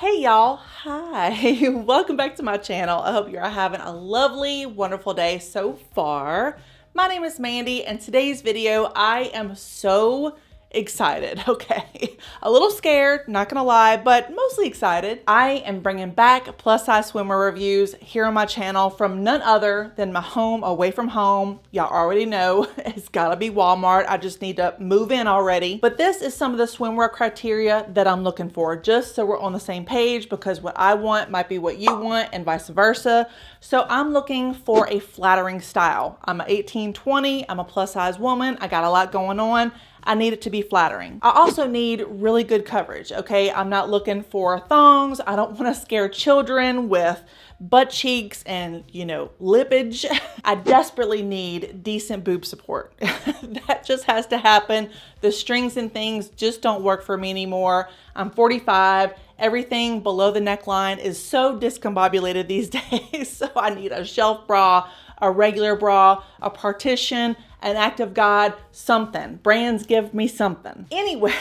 Hey y'all, hi, welcome back to my channel. I hope you're having a lovely, wonderful day so far. My name is Mandy and today's video, I am so excited, okay? A little scared, not gonna lie, but mostly excited. I am bringing back plus size swimwear reviews here on my channel from none other than my home away from home. Y'all already know it's gotta be Walmart. I just need to move in already. But this is some of the swimwear criteria that I'm looking for, just so we're on the same page, because what I want might be what you want and vice versa. So I'm looking for a flattering style. I'm an 18-20, I'm a plus size woman. I got a lot going on. I need it to be flattering. I also need really good coverage, okay? I'm not looking for thongs. I don't want to scare children with butt cheeks and, you know, lippage. I desperately need decent boob support. That just has to happen. The strings and things just don't work for me anymore. I'm 45. Everything below the neckline is so discombobulated these days. So I need a shelf bra, a regular bra, a partition, an act of God, something. Brands give me something. Anyway,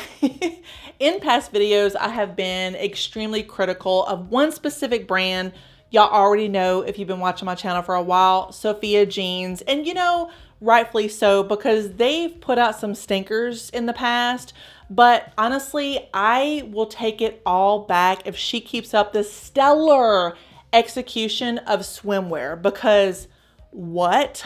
in past videos, I have been extremely critical of one specific brand. Y'all already know, if you've been watching my channel for a while, Sophia Jeans. And you know, rightfully so, because they've put out some stinkers in the past. But honestly, I will take it all back if she keeps up this stellar execution of swimwear, because what?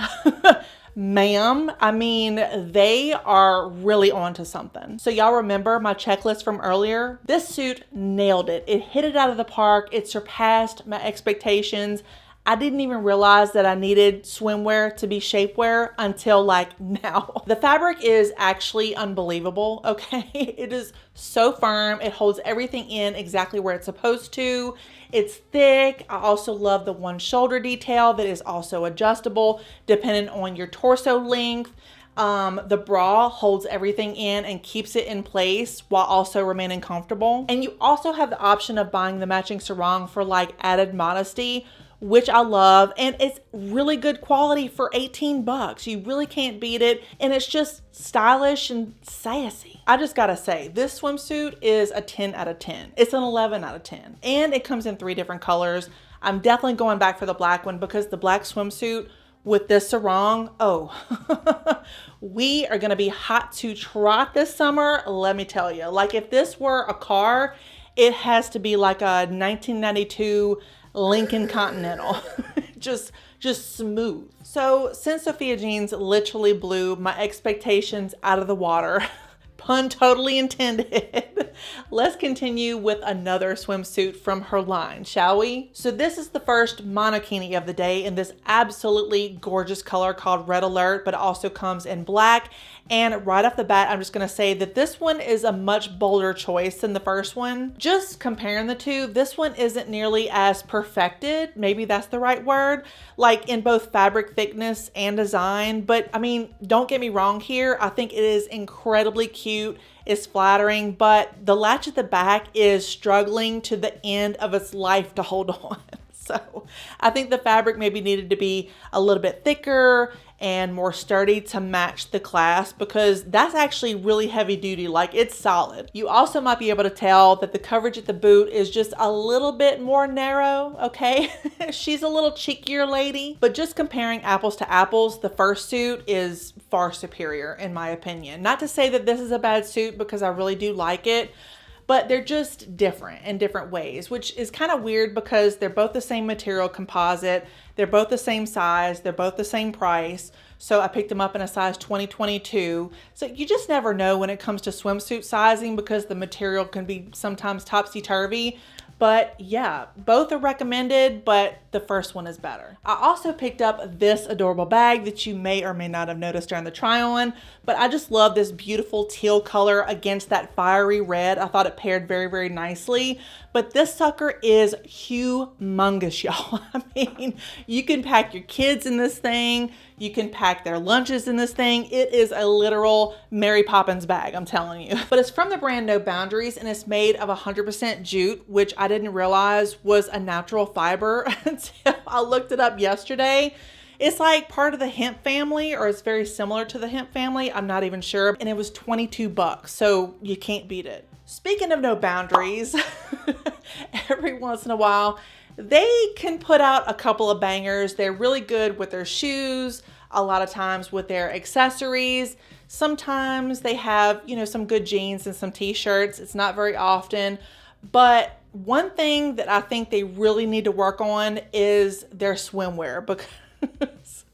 Ma'am, I mean, they are really onto something. So y'all remember my checklist from earlier? This suit nailed it. It hit it out of the park. It surpassed my expectations. I didn't even realize that I needed swimwear to be shapewear until like now. The fabric is actually unbelievable, okay? It is so firm. It holds everything in exactly where it's supposed to. It's thick. I also love the one shoulder detail that is also adjustable depending on your torso length. The bra holds everything in and keeps it in place while also remaining comfortable. And you also have the option of buying the matching sarong for like added modesty, which I love, and it's really good quality for 18 bucks. You really can't beat it, and it's just stylish and sassy. I just gotta say, this swimsuit is a 10 out of 10. It's an 11 out of 10, and it comes in 3 different colors. I'm definitely going back for the black one because the black swimsuit with this sarong, oh, we are gonna be hot to trot this summer, let me tell you. Like if this were a car, it has to be like a 1992 Lincoln Continental. just smooth. So since Sophia Jeans literally blew my expectations out of the water, pun totally intended, let's continue with another swimsuit from her line, shall we? So this is the first monokini of the day in this absolutely gorgeous color called Red Alert, but it also comes in black. And right off the bat, I'm just gonna say that this one is a much bolder choice than the first one. Just comparing the two, this one isn't nearly as perfected, maybe that's the right word, like in both fabric thickness and design. But I mean, don't get me wrong here. I think it is incredibly cute. It's flattering, but the latch at the back is struggling to the end of its life to hold on. So I think the fabric maybe needed to be a little bit thicker and more sturdy to match the clasp, because that's actually really heavy duty, like it's solid. You also might be able to tell that the coverage at the boot is just a little bit more narrow, okay? She's a little cheekier lady, but just comparing apples to apples, the first suit is far superior in my opinion. Not to say that this is a bad suit, because I really do like it, but they're just different in different ways, which is kind of weird because they're both the same material composite. They're both the same size. They're both the same price. So I picked them up in a size 20-22. So you just never know when it comes to swimsuit sizing because the material can be sometimes topsy-turvy. But yeah, both are recommended, but the first one is better. I also picked up this adorable bag that you may or may not have noticed during the try on, but I just love this beautiful teal color against that fiery red. I thought it paired very, very nicely. But this sucker is humongous, y'all. I mean, you can pack your kids in this thing. You can pack their lunches in this thing. It is a literal Mary Poppins bag, I'm telling you. But it's from the brand No Boundaries, and it's made of 100% jute, which I didn't realize was a natural fiber until I looked it up yesterday. It's like part of the hemp family, or it's very similar to the hemp family. I'm not even sure. And it was 22 bucks, so you can't beat it. Speaking of no boundaries, every once in a while, they can put out a couple of bangers. They're really good with their shoes, a lot of times with their accessories. Sometimes they have, you know, some good jeans and some t-shirts. It's not very often, but one thing that I think they really need to work on is their swimwear, because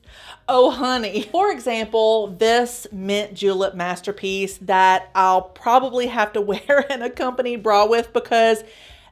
oh honey. For example, this mint julep masterpiece that I'll probably have to wear an accompanied bra with because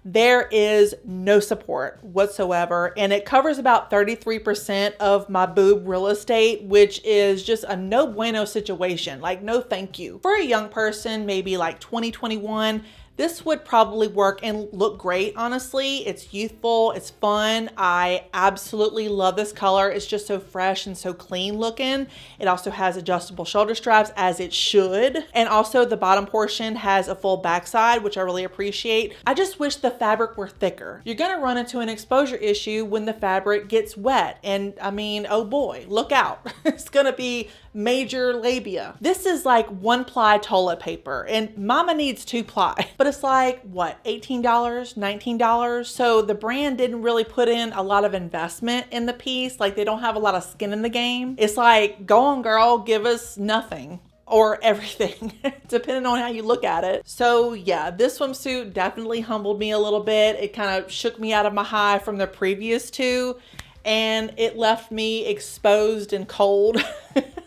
there is no support whatsoever, and it covers about 33% of my boob real estate, which is just a no bueno situation. Like, no thank you. For a young person, maybe like 2021, this would probably work and look great, honestly. It's youthful, it's fun. I absolutely love this color. It's just so fresh and so clean looking. It also has adjustable shoulder straps, as it should. And also the bottom portion has a full backside, which I really appreciate. I just wish the fabric were thicker. You're gonna run into an exposure issue when the fabric gets wet. And I mean, oh boy, look out. It's gonna be major labia. This is like 1-ply toilet paper, and mama needs 2-ply, but it's like, what, $18, $19? So the brand didn't really put in a lot of investment in the piece. Like, they don't have a lot of skin in the game. It's like, go on girl, give us nothing or everything, depending on how you look at it. So yeah, this swimsuit definitely humbled me a little bit. It kind of shook me out of my high from the previous two, and it left me exposed and cold.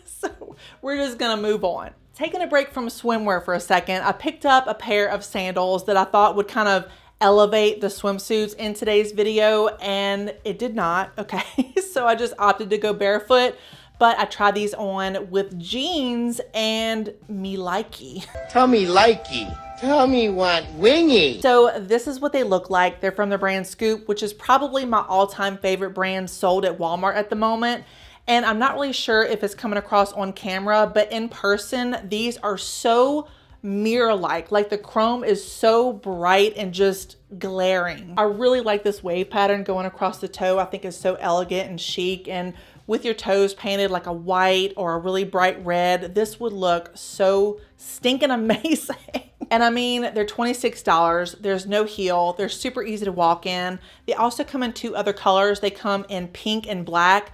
So we're just gonna move on. Taking a break from swimwear for a second, I picked up a pair of sandals that I thought would kind of elevate the swimsuits in today's video, and it did not, okay? So I just opted to go barefoot, but I tried these on with jeans and me likey. Tell me likey. Tell me what wingy. So this is what they look like. They're from the brand Scoop, which is probably my all-time favorite brand sold at Walmart at the moment. And I'm not really sure if it's coming across on camera, but in person, these are so mirror-like. Like, the chrome is so bright and just glaring. I really like this wave pattern going across the toe. I think it's so elegant and chic, and with your toes painted like a white or a really bright red, this would look so stinking amazing. And I mean, they're $26. There's no heel. They're super easy to walk in. They also come in 2 other colors. They come in pink and black.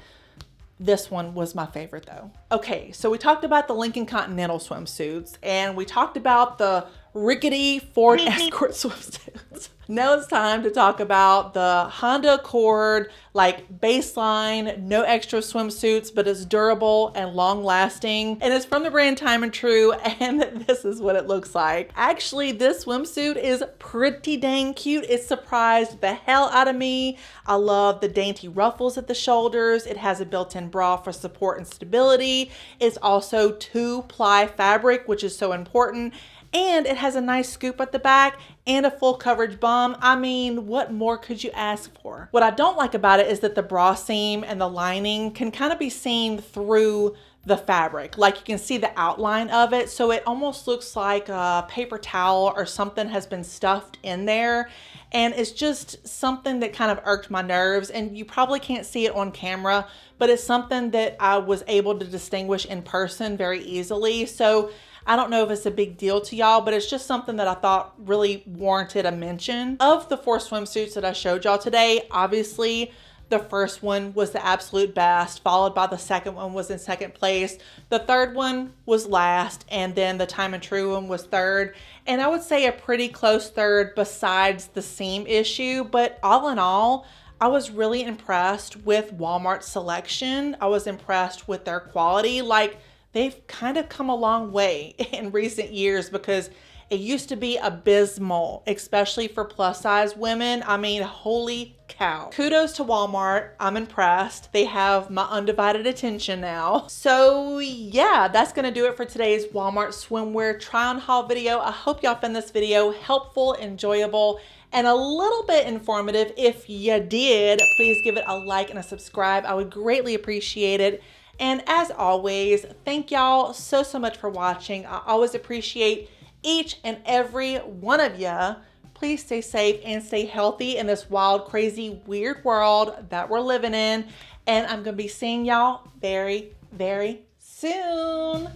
This one was my favorite though. Okay, so we talked about the Lincoln Continental swimsuits, and we talked about the rickety Ford Escort swimsuits. Now it's time to talk about the Honda Accord, like baseline, no extra swimsuits, but it's durable and long lasting. And it's from the brand Time and Tru, and this is what it looks like. Actually, this swimsuit is pretty dang cute. It surprised the hell out of me. I love the dainty ruffles at the shoulders. It has a built-in bra for support and stability. It's also 2-ply fabric, which is so important. And it has a nice scoop at the back and a full coverage bum. I mean, what more could you ask for? What I don't like about it is that the bra seam and the lining can kind of be seen through the fabric. Like, you can see the outline of it. So it almost looks like a paper towel or something has been stuffed in there. And it's just something that kind of irked my nerves. And you probably can't see it on camera, but it's something that I was able to distinguish in person very easily. So I don't know if it's a big deal to y'all, but it's just something that I thought really warranted a mention. Of the 4 swimsuits that I showed y'all today, obviously the first one was the absolute best, followed by the second one was in second place. The third one was last, and then the Time and Tru one was third. And I would say a pretty close third besides the seam issue, but all in all, I was really impressed with Walmart's selection. I was impressed with their quality. Like, they've kind of come a long way in recent years, because it used to be abysmal, especially for plus size women. I mean, holy cow. Kudos to Walmart. I'm impressed. They have my undivided attention now. So yeah, that's gonna do it for today's Walmart swimwear try on haul video. I hope y'all found this video helpful, enjoyable, and a little bit informative. If you did, please give it a like and a subscribe. I would greatly appreciate it. And as always, thank y'all so much for watching. I always appreciate each and every one of you. Please stay safe and stay healthy in this wild, crazy, weird world that we're living in. And I'm gonna be seeing y'all very, very soon.